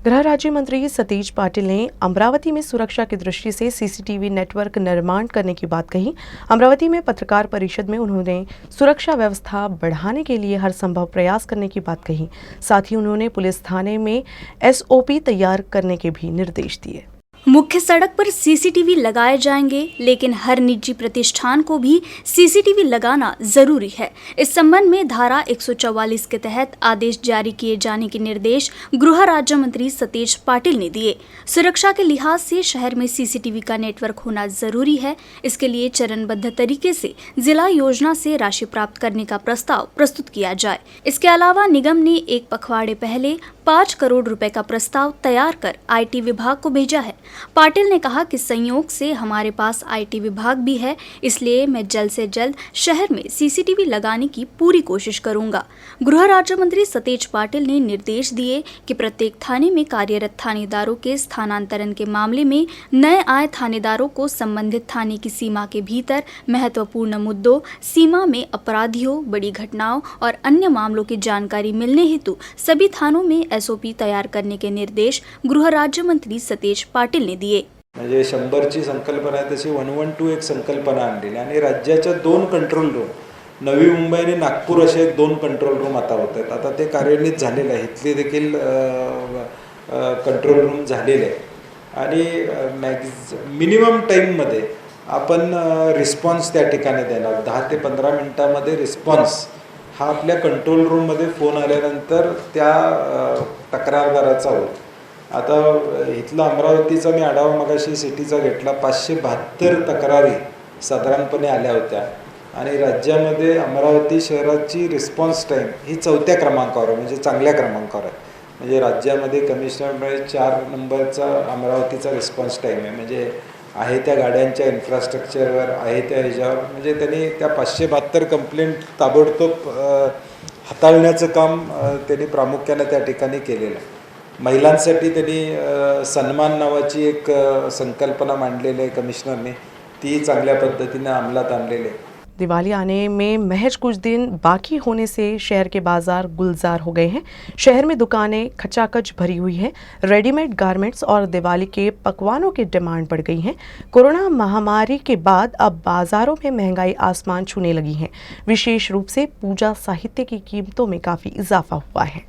गृह राज्य मंत्री सतीश पाटिल ने अमरावती में सुरक्षा की दृष्टि से सीसीटीवी नेटवर्क निर्माण करने की बात कही। अमरावती में पत्रकार परिषद में उन्होंने सुरक्षा व्यवस्था बढ़ाने के लिए हर संभव प्रयास करने की बात कही। साथ ही उन्होंने पुलिस थाने में एसओपी तैयार करने के भी निर्देश दिए। मुख्य सड़क पर सीसीटीवी लगाए जाएंगे, लेकिन हर निजी प्रतिष्ठान को भी सीसीटीवी लगाना जरूरी है। इस संबंध में धारा 144 के तहत आदेश जारी किए जाने के निर्देश गृह राज्य मंत्री सतीश पाटिल ने दिए। सुरक्षा के लिहाज से शहर में सीसीटीवी का नेटवर्क होना जरूरी है। इसके लिए चरणबद्ध तरीके से जिला योजना से राशि प्राप्त करने का प्रस्ताव प्रस्तुत किया जाए। इसके अलावा निगम ने एक पखवाड़े पहले 5 करोड़ रुपए का प्रस्ताव तैयार कर आईटी विभाग को भेजा है। पाटिल ने कहा कि संयोग से हमारे पास आईटी विभाग भी है, इसलिए मैं जल्द से जल्द शहर में सीसीटीवी लगाने की पूरी कोशिश करूंगा। गृह राज्य मंत्री सतीश पाटिल ने निर्देश दिए कि प्रत्येक थाने में कार्यरत थानेदारों के स्थानांतरण के मामले में नए आए थानेदारों को संबंधित थाने की सीमा के भीतर महत्वपूर्ण मुद्दों, सीमा में अपराधियों, बड़ी घटनाओं और अन्य मामलों की जानकारी मिलने हेतु सभी थानों में एसओपी तैयार करने के निर्देश गृह राज्य मंत्री सतीश पाटिल ने दिए। म्हणजे 100ची संकल्पना आहे तशी 112 एक संकल्पना आणलेली आणि राज्याच्या 2 कंट्रोल रूम, नवी मुंबई आणि नागपूर असे 2 कंट्रोल रूम आता होत आहेत। आता ते कार्यान्वित झालेले आहे। इथले देखील कंट्रोल रूम झालेले आहे आणि मिनिमम टाइममध्ये आपण रिस्पॉन्स त्या ठिकाणी देणार। 10 ते 15 मिनिटांमध्ये रिस्पॉन्स हा आपल्या कंट्रोल रूममध्ये फोन आल्यानंतर त्या तक्रारदाराचा होईल। आता इथला अमरावतीचा मी आढावा मगाशी सिटीचा घेतला। 572 तक्रारी साधारणपणे आल्या होत्या आणि राज्यामध्ये अमरावती शहराची रिस्पॉन्स टाईम ही 4थ्या क्रमांकावर आहे, म्हणजे चांगल्या क्रमांकावर आहे। म्हणजे राज्यामध्ये कमिशनरमुळे 4 नंबरचा अमरावतीचा रिस्पॉन्स टाईम आहे। म्हणजे आहे त्या गाड्यांच्या इन्फ्रास्ट्रक्चरवर, आहे त्या ह्याच्यावर, म्हणजे त्यांनी त्या 572 कंप्लेंट ताबडतोब हाताळण्याचं काम त्यांनी प्रामुख्याने त्या ठिकाणी केलेलं आहे। महिलांसाठी त्यांनी सन्मान नावाची एक संकल्पना मांडलेली आहे कमिशनरने, ती चांगल्या पद्धतीने अंमलात आणलेली आहे। दिवाली आने में महज कुछ दिन बाकी होने से शहर के बाजार गुलजार हो गए हैं। शहर में दुकानें खचाखच भरी हुई हैं। रेडीमेड गारमेंट्स और दिवाली के पकवानों की डिमांड बढ़ गई है। कोरोना महामारी के बाद अब बाजारों में महंगाई आसमान छूने लगी है। विशेष रूप से पूजा साहित्य की कीमतों में काफ़ी इजाफा हुआ है।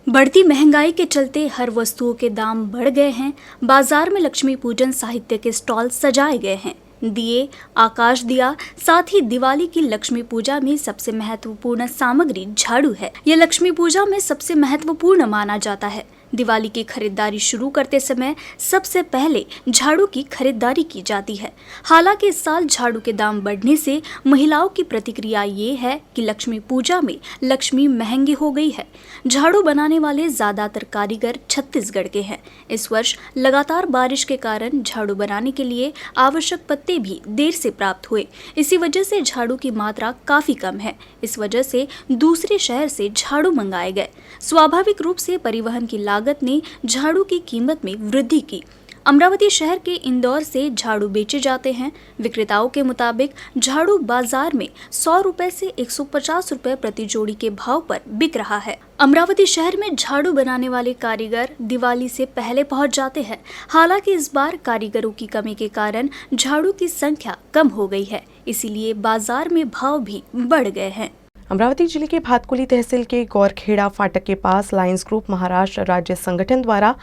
बढ़ती महंगाई के चलते हर वस्तुओं के दाम बढ़ गए हैं। बाजार में लक्ष्मी पूजन साहित्य के स्टॉल सजाए गए हैं। दिए, आकाश दिया, साथ ही दिवाली की लक्ष्मी पूजा में सबसे महत्वपूर्ण सामग्री झाड़ू है। यह लक्ष्मी पूजा में सबसे महत्वपूर्ण माना जाता है। दिवाली की खरीदारी शुरू करते समय सबसे पहले झाड़ू की खरीदारी की जाती है। हालांकि इस साल झाड़ू के दाम बढ़ने से महिलाओं की प्रतिक्रिया ये है कि लक्ष्मी पूजा में लक्ष्मी महंगी हो गई है। झाड़ू बनाने वाले ज्यादातर कारीगर छत्तीसगढ़ के हैं। इस वर्ष लगातार बारिश के कारण झाड़ू बनाने के लिए आवश्यक पत्ते भी देर से प्राप्त हुए। इसी वजह से झाड़ू की मात्रा काफी कम है। इस वजह से दूसरे शहर से झाड़ू मंगाए गए। स्वाभाविक रूप से परिवहन की लागत ने झाड़ू की कीमत में वृद्धि की। अमरावती शहर के इंदौर से झाड़ू बेचे जाते हैं। विक्रेताओं के मुताबिक झाड़ू बाजार में 100 रुपए से 150 रुपए प्रति जोड़ी के भाव पर बिक रहा है। अमरावती शहर में झाड़ू बनाने वाले कारीगर दिवाली से पहले पहुंच जाते हैं। हालांकि इस बार कारीगरों की कमी के कारण झाड़ू की संख्या कम हो गई है, इसीलिए बाजार में भाव भी बढ़ गए हैं। अमरावती जिले के भातकुली तहसील के गौरखेड़ा फाटक के पास लायंस ग्रुप महाराष्ट्र राज्य संगठन द्वारा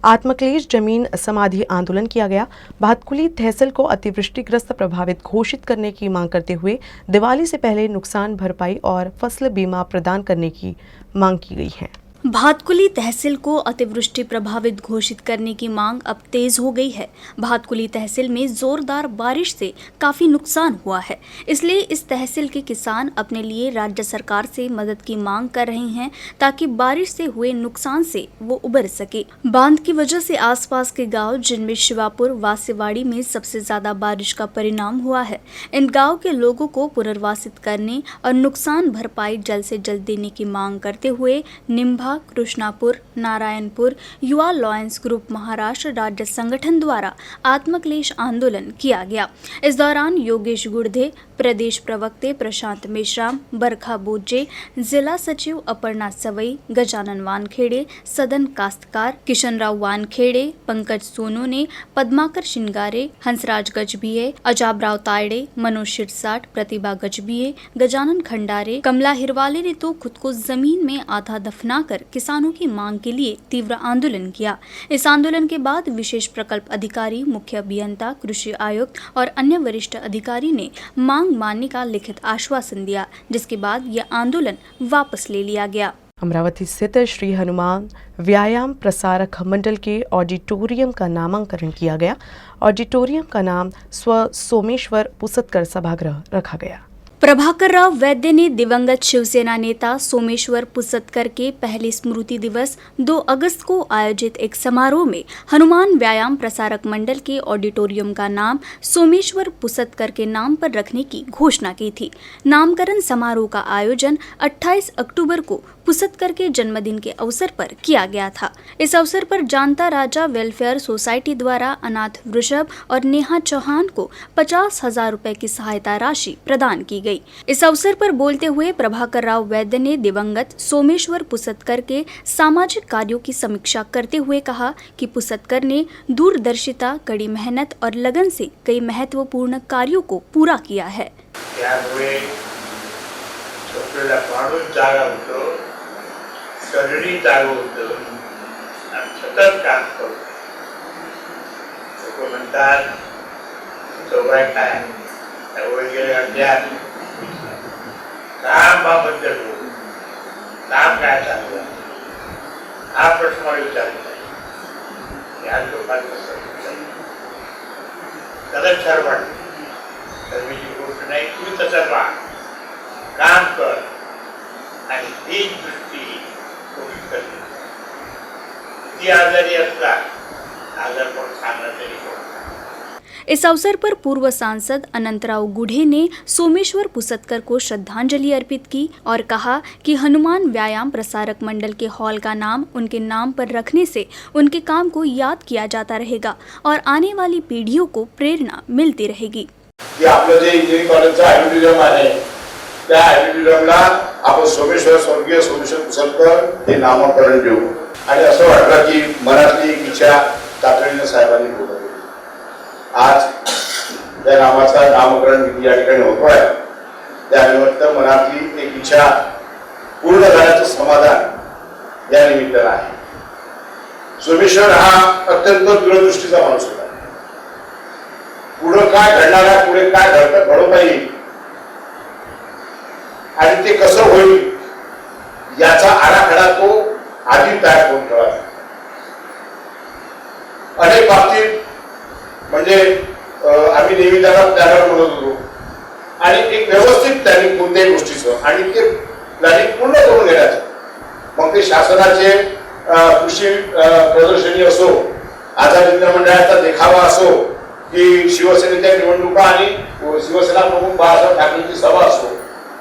आत्मक्लेश जमीन समाधि आंदोलन किया गया। भातकुली तहसील को अतिवृष्टिग्रस्त प्रभावित घोषित करने की मांग करते हुए दिवाली से पहले नुकसान भरपाई और फसल बीमा प्रदान करने की मांग की गई है। भातकुली तहसील को अतिवृष्टि प्रभावित घोषित करने की मांग अब तेज हो गई है। भातकुली तहसील में जोरदार बारिश से काफी नुकसान हुआ है, इसलिए इस तहसील के किसान अपने लिए राज्य सरकार से मदद की मांग कर रहे हैं ताकि बारिश से हुए नुकसान से वो उबर सके। बांध की वजह से आसपास के गांव, जिनमें शिवापुर, वासेवाड़ी में सबसे ज्यादा बारिश का परिणाम हुआ है, इन गाँव के लोगों को पुनर्वासित करने और नुकसान भरपाई जल्द से जल्द देने की मांग करते हुए निम्भा, लोहा, कृष्णापुर, नारायणपुर युवा लॉयंस ग्रुप महाराष्ट्र राज्य संगठन द्वारा आत्मक्लेश आंदोलन किया गया। इस दौरान योगेश गुर्दे, प्रदेश प्रवक्ते प्रशांत मेश्राम, बरखा बोजे, जिला सचिव अपर्णा सवई, गजानन वानखेड़े, सदन कास्तकार, किशनराव वानखेड़े, पंकज सोनोने, पद्माकर शिंगारे, हंसराज गजभिये, अजाबराव तायडे, मनोज शिरसाट, प्रतिभा गजभिये, गजानन खंडारे, कमला हिरवाले ने तो खुद को जमीन में आधा दफनाकर किसानों की मांग के लिए तीव्र आंदोलन किया। इस आंदोलन के बाद विशेष प्रकल्प अधिकारी, मुख्य अभियंता, कृषि आयुक्त और अन्य वरिष्ठ अधिकारी ने मांग मानने का लिखित आश्वासन दिया, जिसके बाद यह आंदोलन वापस ले लिया गया। अमरावती स्थित श्री हनुमान व्यायाम प्रसारक मंडल के ऑडिटोरियम का नामांकन किया गया। ऑडिटोरियम का नाम स्व सोमेश्वर पुसतकर सभागृह रखा गया। प्रभाकर राव वैद्य ने दिवंगत शिवसेना नेता सोमेश्वर पुसतकर के पहले स्मृति दिवस 2 अगस्त को आयोजित एक समारोह में हनुमान व्यायाम प्रसारक मंडल के ऑडिटोरियम का नाम सोमेश्वर पुसतकर के नाम पर रखने की घोषणा की थी। नामकरण समारोह का आयोजन 28 अक्टूबर को पुसतकर के जन्मदिन के अवसर पर किया गया था। इस अवसर पर जानता राजा वेलफेयर सोसाइटी द्वारा अनाथ वृषभ और नेहा चौहान को 50,000 रुपए की सहायता राशि प्रदान की गई। इस अवसर पर बोलते हुए प्रभाकर राव वैद्य ने दिवंगत सोमेश्वर पुसतकर के सामाजिक कार्यों की समीक्षा करते हुए कहा कि पुसतकर ने दूरदर्शिता, कड़ी मेहनत और लगन से कई महत्वपूर्ण कार्यों को पूरा किया है। शरीरी जागो होतो आणि सतत काम करतो. लोक म्हणतात चौराय काय त्यामुळे गेले अज्ञान कामाबद्दल काम काय चालू आहे हा प्रश्न मला विचारला या लोकांना खरंच छान वाटतं. तर मी जी गोष्ट नाही तू तसं राहा, काम कर आणि ही दृष्टी इस अवसर पर पूर्व सांसद अनंतराव गुढ़े ने सोमेश्वर पुसतकर को श्रद्धांजलि अर्पित की और कहा कि हनुमान व्यायाम प्रसारक मंडल के हॉल का नाम उनके नाम पर रखने से उनके काम को याद किया जाता रहेगा और आने वाली पीढ़ियों को प्रेरणा मिलती रहेगी। आपलं जे इंजिनिअरिंग कॉलेजचा ऑडिटोरियम आहे त्या ऑडिटोरियमला आपण सोमेश्वर स्वर्गीय सोमेश्वर पुसतकर हे नामकरण देऊ आणि असं वाटलं की मनातली एक इच्छा तातडीने साहेबांनी पूर्ण केली। आज त्या नामाचा नामकरण या ठिकाणी होतोय, त्यानिमित्त मनातली एक इच्छा पूर्ण झाल्याचं समाधान या निमित्तानं आहे। सोमेश्वर हा अत्यंत दूरदृष्टीचा माणूस होता। पुढे काय घडणार आहे, पुढे काय घडवता येईल आणि ते कसं होईल याचा आराखडा तो आधी तयार करून ठेवला। अनेक बाबतीत म्हणजे आम्ही नेहमी त्याला प्लॅनर म्हणत होतो आणि एक व्यवस्थित प्लॅनिंग कोणत्याही गोष्टीचं आणि ते प्लॅनिंग पूर्ण करून घेण्याचं, मग ते शासनाचे कृषी प्रदर्शनी असो, आझाद हिंद मंडळाचा देखावा असो की शिवसेनेच्या निवडणुका आणि शिवसेना प्रमुख बाळासाहेब ठाकरेंची सभा असो,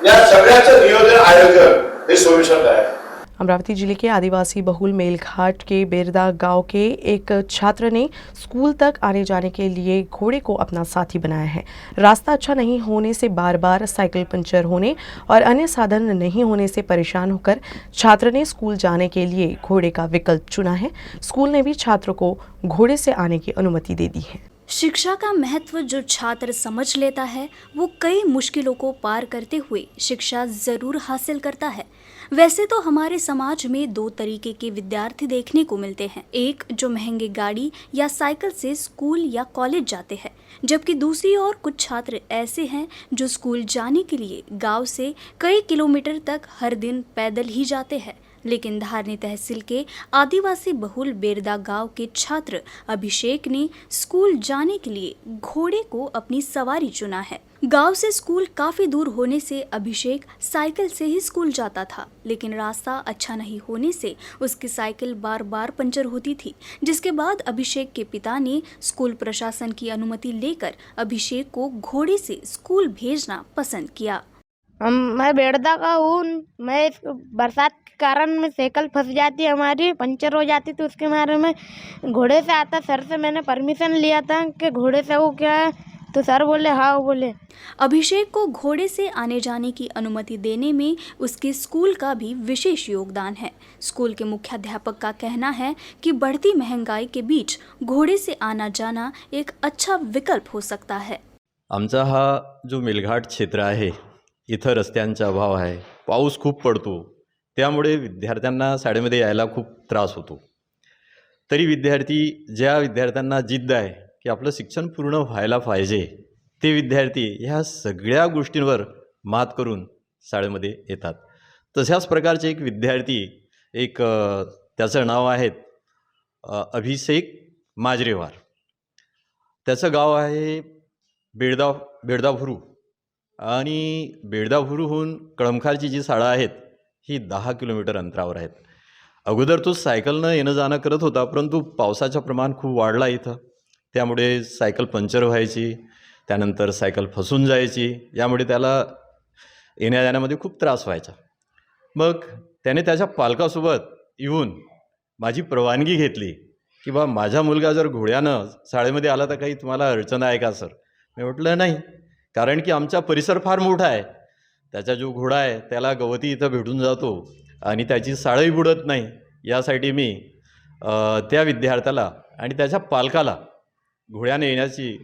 या सगळ्याचं नियोजन आयोजन हे सोमेश्वर आहे। अमरावती जिले के आदिवासी बहुल मेलघाट के बेरदा गांव के एक छात्र ने स्कूल तक आने जाने के लिए घोड़े को अपना साथी बनाया है। रास्ता अच्छा नहीं होने से बार बार साइकिल पंचर होने और अन्य साधन नहीं होने से परेशान होकर छात्र ने स्कूल जाने के लिए घोड़े का विकल्प चुना है। स्कूल ने भी छात्र को घोड़े से आने की अनुमति दे दी है। शिक्षा का महत्व जो छात्र समझ लेता है वो कई मुश्किलों को पार करते हुए शिक्षा जरूर हासिल करता है। वैसे तो हमारे समाज में 2 तरीके के विद्यार्थी देखने को मिलते हैं, एक जो महंगे गाड़ी या साइकिल से स्कूल या कॉलेज जाते हैं, जबकि दूसरी ओर कुछ छात्र ऐसे हैं जो स्कूल जाने के लिए गांव से कई किलोमीटर तक हर दिन पैदल ही जाते हैं। लेकिन धारनी तहसील के आदिवासी बहुल बेरदा गांव के छात्र अभिषेक ने स्कूल जाने के लिए घोड़े को अपनी सवारी चुना है। गांव से स्कूल काफी दूर होने से अभिषेक साइकिल से ही स्कूल जाता था, लेकिन रास्ता अच्छा नहीं होने से उसकी साइकिल बार बार पंचर होती थी, जिसके बाद अभिषेक के पिता ने स्कूल प्रशासन की अनुमति लेकर अभिषेक को घोड़े से स्कूल भेजना पसंद किया। मैं बेड़दा का हूँ। मैं बरसात के कारण में साइकिल फंस जाती हमारी, पंचर हो जाती, तो उसके बारे में घोड़े से आता। सर से मैंने परमिशन लिया था कि घोड़े से वो क्या है, तो सर बोले हाँ, वो बोले। अभिषेक को घोड़े से आने जाने की अनुमति देने में उसके स्कूल का भी विशेष योगदान है। स्कूल के मुख्याध्यापक का कहना है कि बढ़ती महंगाई के बीच घोड़े से आना जाना एक अच्छा विकल्प हो सकता है। आमचा हा जो मेलघाट क्षेत्र आहे, इथं रस्त्यांचा अभाव आहे, पाऊस खूप पडतो, त्यामुळे विद्यार्थ्यांना शाळेमध्ये यायला खूप त्रास होतो. तरी ज्या विद्यार्थ्यांना जिद्द आहे की आपलं शिक्षण पूर्ण व्हायला पाहिजे, ते विद्यार्थी ह्या सगळ्या गोष्टींवर मात करून शाळेमध्ये येतात. तशाच प्रकारचे एक विद्यार्थी त्याचं नाव आहे अभिषेक माजरेवार. त्याचं गाव आहे बेडदाभुरू आणि बेडदाभुरूहून कळमखारची जी शाळा आहेत ही 10 किलोमीटर अंतरावर आहेत. अगोदर तो सायकलनं येणं जाणं करत होता, परंतु पावसाचं प्रमाण खूप वाढला इथं, त्यामुळे सायकल पंक्चर व्हायची, त्यानंतर सायकल फसून जायची, यामुळे त्याला येण्या जाण्यामध्ये खूप त्रास व्हायचा. मग त्याने त्याच्या पालकासोबत येऊन माझी परवानगी घेतली की बा माझा मुलगा जर घोड्यानं शाळेमध्ये आला तर काही तुम्हाला अडचण आहे का सर? मी म्हटलं नाही, कारण की आमचा परिसर फार मोठा आहे, त्याचा जो घोडा आहे त्याला गवती इथं भेटून जातो आणि त्याची शाळाही बुडत नाही, यासाठी मी त्या विद्यार्थ्याला आणि त्याच्या पालकाला घोड्याने येण्याची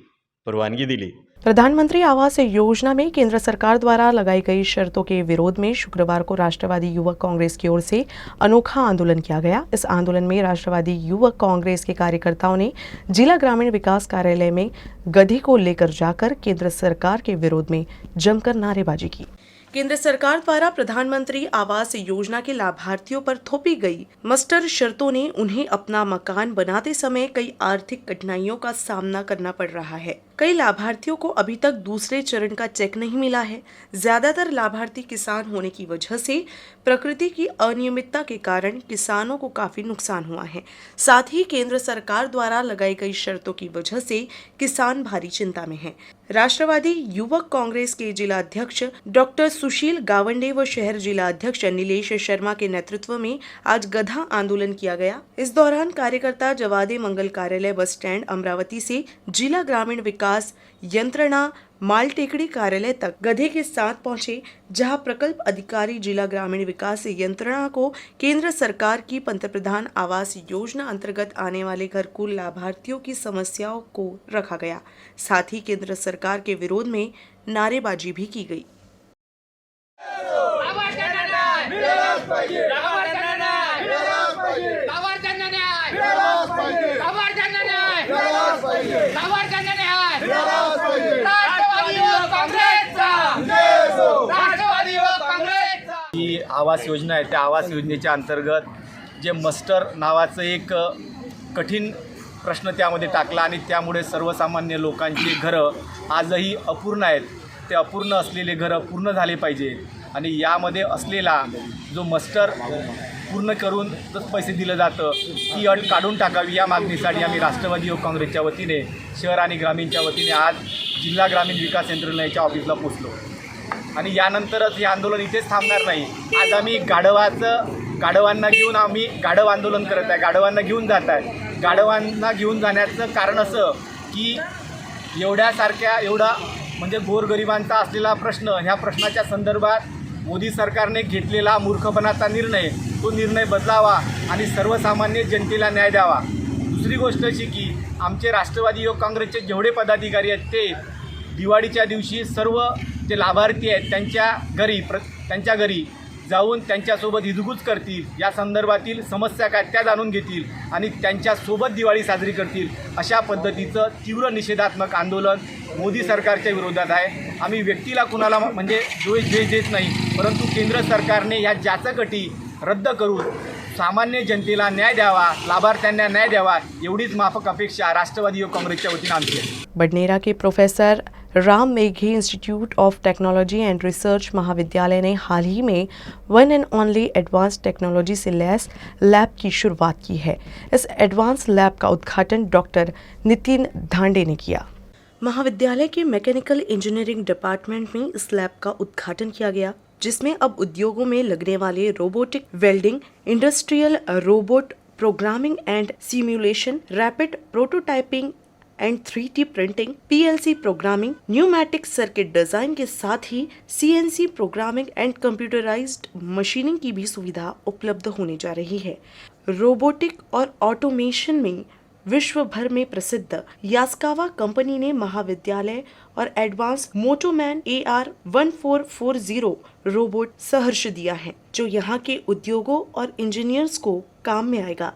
परवानगी दिली. प्रधानमंत्री आवास योजना में केंद्र सरकार द्वारा लगाई गई शर्तों के विरोध में शुक्रवार को राष्ट्रवादी युवक कांग्रेस की ओर से अनोखा आंदोलन किया गया. इस आंदोलन में राष्ट्रवादी युवक कांग्रेस के कार्यकर्ताओं ने जिला ग्रामीण विकास कार्यालय में गधे को लेकर जाकर केंद्र सरकार के विरोध में जमकर नारेबाजी की. केंद्र सरकार द्वारा प्रधानमंत्री आवास योजना के लाभार्थियों पर थोपी गई मस्टर शर्तों ने उन्हें अपना मकान बनाते समय कई आर्थिक कठिनाइयों का सामना करना पड़ रहा है. कई लाभार्थियों को अभी तक दूसरे चरण का चेक नहीं मिला है. ज्यादातर लाभार्थी किसान होने की वजह से प्रकृति की अनियमितता के कारण किसानों को काफी नुकसान हुआ है. साथ ही केंद्र सरकार द्वारा लगाई गई शर्तों की वजह से किसान भारी चिंता में हैं. राष्ट्रवादी युवक कांग्रेस के जिला अध्यक्ष डॉक्टर सुशील गावंडे व शहर जिला अध्यक्ष नीलेश शर्मा के नेतृत्व में आज गधा आंदोलन किया गया. इस दौरान कार्यकर्ता जवादे मंगल कार्यालय बस स्टैंड अमरावती से जिला ग्रामीण विकास यंत्रणा मालटेकड़ी कार्यालय तक गधे के साथ पहुंचे, जहां प्रकल्प अधिकारी जिला ग्रामीण विकास यंत्रणा को केंद्र सरकार की पंतप्रधान आवास योजना अंतर्गत आने वाले घरकुल लाभार्थियों की समस्याओं को रखा गया. साथ ही केंद्र सरकार के विरोध में नारेबाजी भी की गई. जी आवास योजना आहे त्या आवास योजनेच्या अंतर्गत जे मस्टर नावाचं एक कठीण प्रश्न त्यामध्ये टाकला आणि त्यामुळे सर्वसामान्य लोकांची घरं आजही अपूर्ण आहेत. ते अपूर्ण असलेले घरं पूर्ण झाले पाहिजे आणि यामध्ये असलेला जो मस्टर पूर्ण करून पैसे दिलं जातं ती अट काढून टाकावी, या मागणीसाठी आम्ही राष्ट्रवादी युवक काँग्रेसच्या वतीने शहर आणि ग्रामीणच्या वतीने आज जिल्हा ग्रामीण विकास यंत्रणेच्या ऑफिसला पोचलो. आणि यानंतरच हे आंदोलन इथेच थांबणार नाही. आज आम्ही गाढवांना घेऊन आम्ही गाढव आंदोलन करत आहे. गाढवांना घेऊन जात आहे. गाढवांना घेऊन जाण्याचं कारण असं की एवढा म्हणजे गोरगरिबांचा असलेला प्रश्न, ह्या प्रश्नाच्या संदर्भात मोदी सरकारने घेतलेला मूर्खपणाचा निर्णय, तो निर्णय बदलावा आणि सर्वसामान्य जनतेला न्याय द्यावा. दुसरी गोष्ट अशी की आमचे राष्ट्रवादी युवक काँग्रेसचे जेवढे पदाधिकारी आहेत ते दिवाळीच्या दिवशी सर्व जे लाभार्थी आहेत त्यांच्या घरी जाऊन त्यांच्यासोबत हिजगूज करतील, या संदर्भातील समस्या काय त्या जाणून घेतील आणि त्यांच्यासोबत दिवाळी साजरी करतील. अशा पद्धतीचं तीव्र निषेधात्मक आंदोलन मोदी सरकारच्या विरोधात आहे. आम्ही व्यक्तीला कुणाला म्हणजे द्वेष देत नाही, परंतु केंद्र सरकारने या जाचकटी रद्द करून सामान्य जनतेला न्याय द्यावा, लाभार्थ्यांना न्याय द्यावा, एवढीच माफक अपेक्षा राष्ट्रवादी युवक काँग्रेसच्या वतीने आमची आहे. बडनेरा के professor Ram Meghe institute of technology and research महाविद्यालय ने हाल ही में one and only advance technology से लैस लैब की शुरुआत की है. इस एडवांस लैब का उद्घाटन डॉक्टर नितिन धांडे ने किया. महाविद्यालय के मैकेनिकल इंजीनियरिंग डिपार्टमेंट में इस लैब का उद्घाटन किया गया, जिसमें अब उद्योगों में लगने वाले robotic welding, industrial robot programming and simulation, rapid prototyping and 3D printing, PLC programming, pneumatic circuit design के साथ ही CNC programming and computerised machining की भी सुविधा उपलब्ध होने जा रही है। रोबोटिक और ऑटोमेशन में विश्व भर में प्रसिद्ध यास्कावा कंपनी ने महाविद्यालय और एडवांस मोटोमैन AR1440 रोबोट सहर्ष दिया है, जो यहाँ के उद्योगों और इंजीनियर्स को काम में आएगा।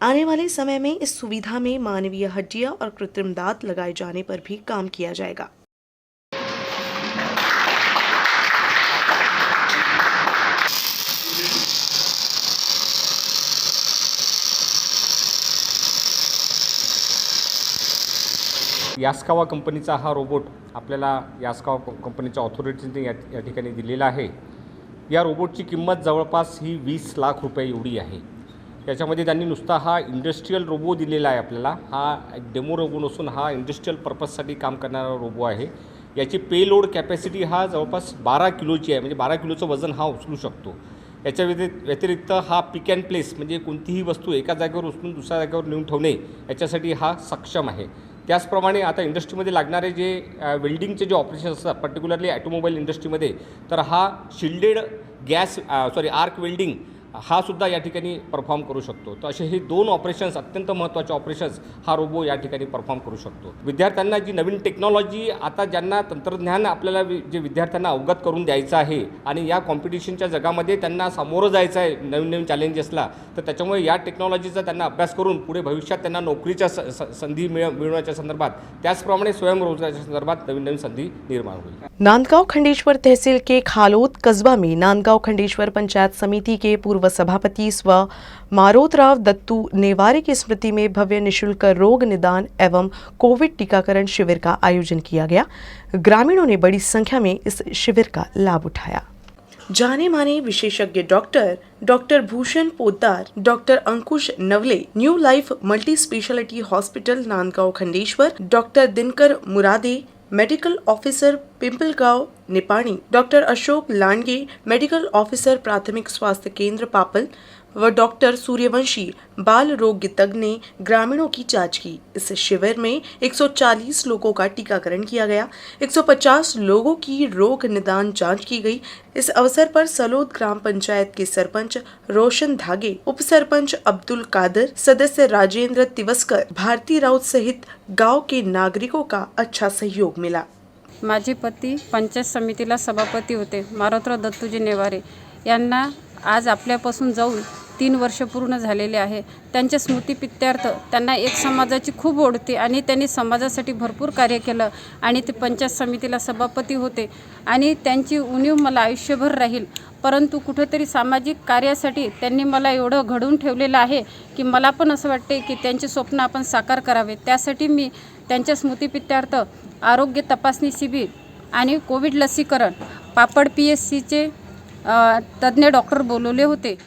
आने वाले समय में इस सुविधा में मानवीय हड्डियां और कृत्रिम दांत लगाए जाने पर भी काम किया जाएगा। यास्कावा कंपनीचा हा रोबोट आपल्याला यास्कावा कंपनीच्या ऑथॉरिटीने या ठिकाणी दिलेला आहे। या रोबोटची किंमत जवळपास ही 20 लाख रुपये एवढी आहे। त्याच्यामध्ये त्यांनी नुसता हा इंडस्ट्रियल रोबो दिलेला आहे आपल्याला। हा एक डेमो रोबो नसून हा इंडस्ट्रियल पर्पजसाठी काम करणारा रोबो आहे। याची पेलोड कॅपॅसिटी हा जवळपास 12 किलोची आहे, म्हणजे 12 किलोचं वजन हा उचलू शकतो। याच्या व्यतिरिक्त हा पिक अँड प्लेस म्हणजे कोणतीही वस्तू एका जागेवर उचलून दुसऱ्या जागेवर नेऊन ठेवणे याच्यासाठी हा सक्षम आहे। त्याचप्रमाणे आता इंडस्ट्रीमध्ये लागणारे जे वेल्डिंगचे जे ऑपरेशन्स असतात, पर्टिक्युलरली ॲटोमोबाईल इंडस्ट्रीमध्ये, तर हा शिल्डेड आर्क वेल्डिंग हा सुद्धा या ठिकाणी परफॉर्म करू शकतो। तर असे हे 2 ऑपरेशन्स, अत्यंत महत्त्वाचे ऑपरेशन्स हा रोबो या ठिकाणी परफॉर्म करू शकतो। विद्यार्थ्यांना जी नवीन टेक्नॉलॉजी, आता ज्यांना तंत्रज्ञान आपल्याला जे विद्यार्थ्यांना अवगत करून द्यायचं आहे आणि या कॉम्पिटिशनच्या जगामध्ये त्यांना सामोरं जायचं आहे नवीन चॅलेंजेसला, तर त्याच्यामुळे या टेक्नॉलॉजीचा त्यांना अभ्यास करून पुढे भविष्यात त्यांना नोकरीच्या संधी मिळवण्याच्या संदर्भात, त्याचप्रमाणे स्वयंरोजगाराच्या संदर्भात नवीन संधी निर्माण होईल। नांदगांव खंडेश्वर तहसील के खालोद कस्बा में नांदगांव खंडेश्वर पंचायत समिति के पूर्व सभापति स्व मारोतराव दत्तू नेवारे की स्मृति में भव्य निशुल्क रोग निदान एवं कोविड टीकाकरण शिविर का आयोजन किया गया। ग्रामीणों ने बड़ी संख्या में इस शिविर का लाभ उठाया। जाने माने विशेषज्ञ doctor Bhushan Poddar, doctor Ankush Navale, new life multi speciality hospital Nandgaon Khandeshwar, doctor Dinkar Murade, medical officer Pimpalgaon Nipani, doctor Ashok Landge, medical officer प्राथमिक स्वास्थ्य केंद्र पापल व डॉक्टर सूर्यवंशी बाल रोग तज्ञ ने ग्रामीणों की जांच की। इस शिविर में 140 लोगों का टीकाकरण किया गया। 150 लोगों की रोग निदान जांच की गई। इस अवसर पर सलोद ग्राम पंचायत के सरपंच रोशन धागे, उप सरपंच अब्दुल कादर, सदस्य राजेंद्र तिवस्कर, भारती राउत सहित गांव के नागरिकों का अच्छा सहयोग मिला। माझे पती पंचायत समितीला सभापती होते, मारोतराव दत्तूजी नेवारे यांना आज आपल्यापासून जाऊन 3 वर्ष पूर्ण झालेले आहे। त्यांच्या स्मृतिप्रित्यर्थ त्यांना एक समाजाची खूप ओढ होती आणि त्यांनी समाजासाठी भरपूर कार्य केलं आणि ते पंचायत समितीला सभापती होते आणि त्यांची उणीव मला आयुष्यभर राहील। परंतु कुठेतरी सामाजिक कार्यासाठी त्यांनी मला एवढं घडवून ठेवलेलं आहे की मला पण असं वाटते की त्यांचे स्वप्न आपण साकार करावे। त्यासाठी मी त्यांच्या स्मृतिप्रित्यर्थ आरोग्य तपासणी शिबिर आणि कोविड लसीकरण पापड़ PSCचे तज्ञ डॉक्टर बोलवले होते।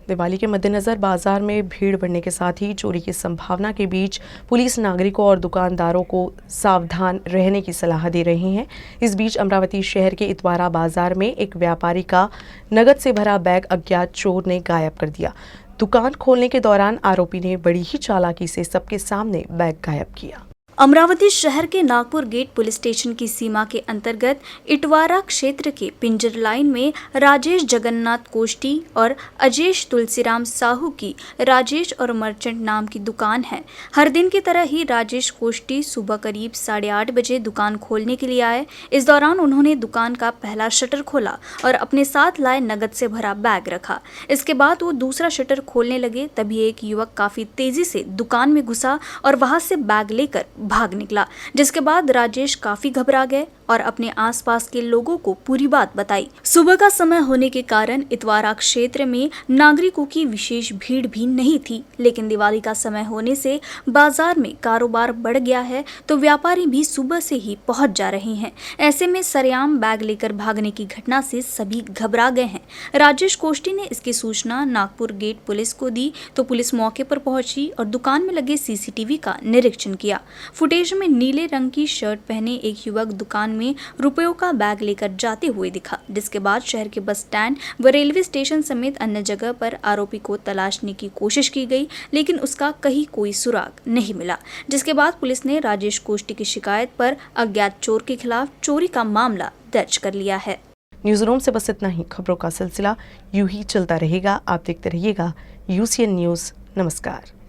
दिवाली के मद्देनजर बाजार में भीड़ बढ़ने के साथ ही चोरी की संभावना के बीच पुलिस नागरिकों और दुकानदारों को सावधान रहने की सलाह दे रही है। इस बीच अमरावती शहर के इतवारा बाजार में एक व्यापारी का नगद से भरा बैग अज्ञात चोर ने गायब कर दिया। दुकान खोलने के दौरान आरोपी ने बड़ी ही चालाकी से सबके सामने बैग गायब किया। अमरावती शहर के नागपुर गेट पुलिस स्टेशन की सीमा के अंतर्गत इटवारा क्षेत्र के पिंजर लाइन में राजेश जगन्नाथ कोष्टी और अजेश तुलसीराम साहू की राजेश और मर्चेंट नाम की दुकान है। हर दिन की तरह ही राजेश कोष्टी सुबह करीब 8:30 बजे दुकान खोलने के लिए आए। इस दौरान उन्होंने दुकान का पहला शटर खोला और अपने साथ लाए नगद से भरा बैग रखा। इसके बाद वो दूसरा शटर खोलने लगे, तभी एक युवक काफी तेजी से दुकान में घुसा और वहां से बैग लेकर भाग निकला, जिसके बाद राजेश काफी घबरा गए और अपने आसपास के लोगों को पूरी बात बताई। सुबह का समय होने के कारण इतवारा क्षेत्र में नागरिकों की विशेष भीड़ भी नहीं थी, लेकिन दिवाली का समय होने से बाजार में कारोबार बढ़ गया है तो व्यापारी भी सुबह से ही पहुंच जा रहे हैं। ऐसे में सरेआम बैग लेकर भागने की घटना से सभी घबरा गए हैं। राजेश कोष्टी ने इसकी सूचना नागपुर गेट पुलिस को दी तो पुलिस मौके पर पहुंची और दुकान में लगे CCTV का निरीक्षण किया। फुटेज में नीले रंग की शर्ट पहने एक युवक दुकान में रुपयों का बैग लेकर जाते हुए दिखा, जिसके बाद शहर के बस स्टैंड व रेलवे स्टेशन समेत अन्य जगह पर आरोपी को तलाशने की कोशिश की गई, लेकिन उसका कहीं कोई सुराग नहीं मिला। जिसके बाद पुलिस ने राजेश कोष्टी की शिकायत पर अज्ञात चोर के खिलाफ चोरी का मामला दर्ज कर लिया है। न्यूज़ रूम से बस इतना ही। खबरों का सिलसिला यूं ही चलता रहेगा। आप देखते रहिएगा UCN न्यूज़। नमस्कार।